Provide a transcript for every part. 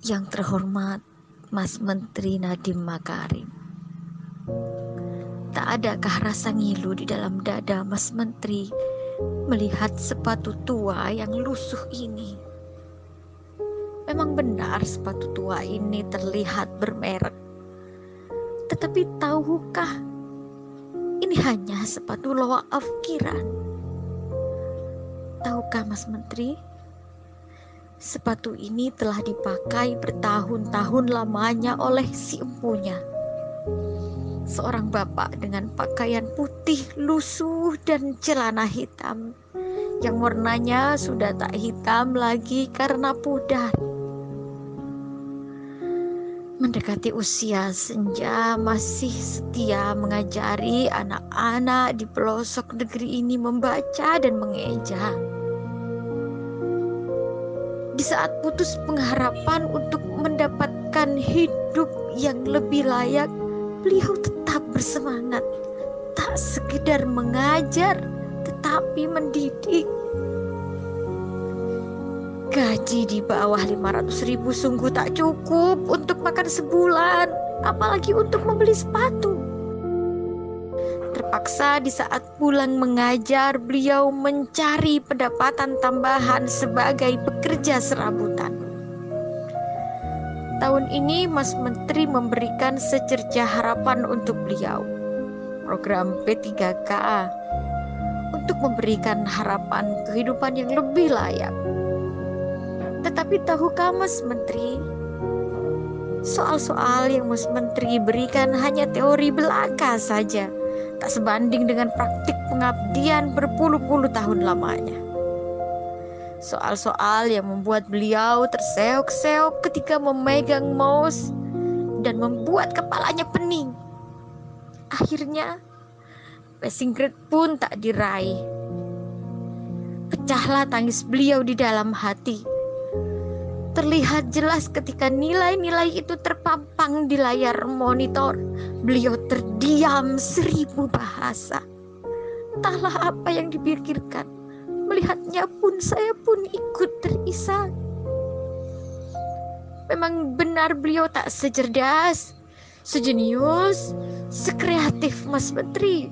Yang terhormat Mas Menteri Nadiem Makarim, tak adakah rasa ngilu di dalam dada Mas Menteri melihat sepatu tua yang lusuh ini? Memang benar sepatu tua ini terlihat bermerek, tetapi tahukah ini hanya sepatu loaaf kiran? Tahukah Mas Menteri, sepatu ini telah dipakai bertahun-tahun lamanya oleh si empunya, seorang bapak dengan pakaian putih lusuh dan celana hitam yang warnanya sudah tak hitam lagi karena pudar. Mendekati usia senja, masih setia mengajari anak-anak di pelosok negeri ini membaca dan mengeja. Di saat putus pengharapan untuk mendapatkan hidup yang lebih layak, beliau tetap bersemangat, tak sekedar mengajar, tetapi mendidik. Gaji di bawah 500.000 sungguh tak cukup untuk makan sebulan, apalagi untuk membeli sepatu. Terpaksa di saat pulang mengajar, beliau mencari pendapatan tambahan sebagai pekerja serabutan. Tahun ini Mas Menteri memberikan secerca harapan untuk beliau, program P3K, untuk memberikan harapan kehidupan yang lebih layak. Tetapi tahukah Mas Menteri, soal-soal yang Mas Menteri berikan hanya teori belaka saja, tak sebanding dengan praktik pengabdian berpuluh-puluh tahun lamanya. Soal-soal yang membuat beliau terseok-seok ketika memegang mouse dan membuat kepalanya pening. Akhirnya passing grade pun tak diraih. Pecahlah tangis beliau di dalam hati. Terlihat jelas ketika nilai-nilai itu terpampang di layar monitor. Beliau terdiam 1000 bahasa. Entahlah apa yang dipikirkan. Melihatnya pun saya pun ikut terisak. Memang benar beliau tak secerdas, sejenius, sekreatif Mas Menteri.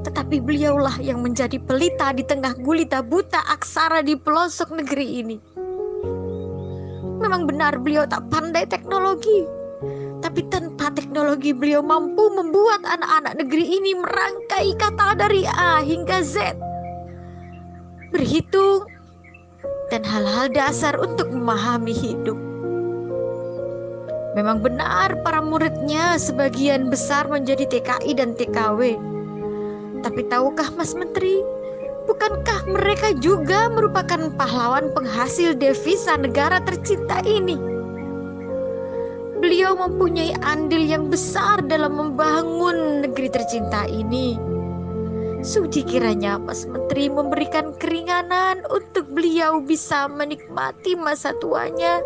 Tetapi beliaulah yang menjadi pelita di tengah gulita buta aksara di pelosok negeri ini. Memang benar beliau tak pandai teknologi, tapi tanpa teknologi beliau mampu membuat anak-anak negeri ini merangkai kata dari A hingga Z, berhitung, dan hal-hal dasar untuk memahami hidup. Memang benar para muridnya sebagian besar menjadi TKI dan TKW. Tapi tahukah Mas Menteri, bukankah mereka juga merupakan pahlawan penghasil devisa negara tercinta ini? Beliau mempunyai andil yang besar dalam membangun negeri tercinta ini. Sudi kiranya Mas Menteri memberikan keringanan untuk beliau bisa menikmati masa tuanya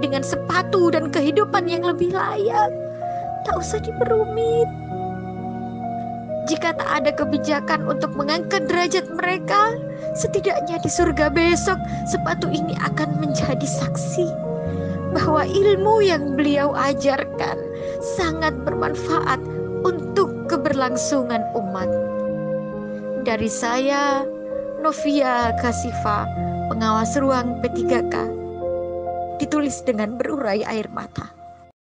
dengan sepatu dan kehidupan yang lebih layak. Tak usah diperumit. Jika tak ada kebijakan untuk mengangkat derajat mereka, setidaknya di surga besok sepatu ini akan menjadi saksi bahwa ilmu yang beliau ajarkan sangat bermanfaat untuk keberlangsungan umat. Dari saya, Novia Kasifa, pengawas ruang P3K, ditulis dengan berurai air mata.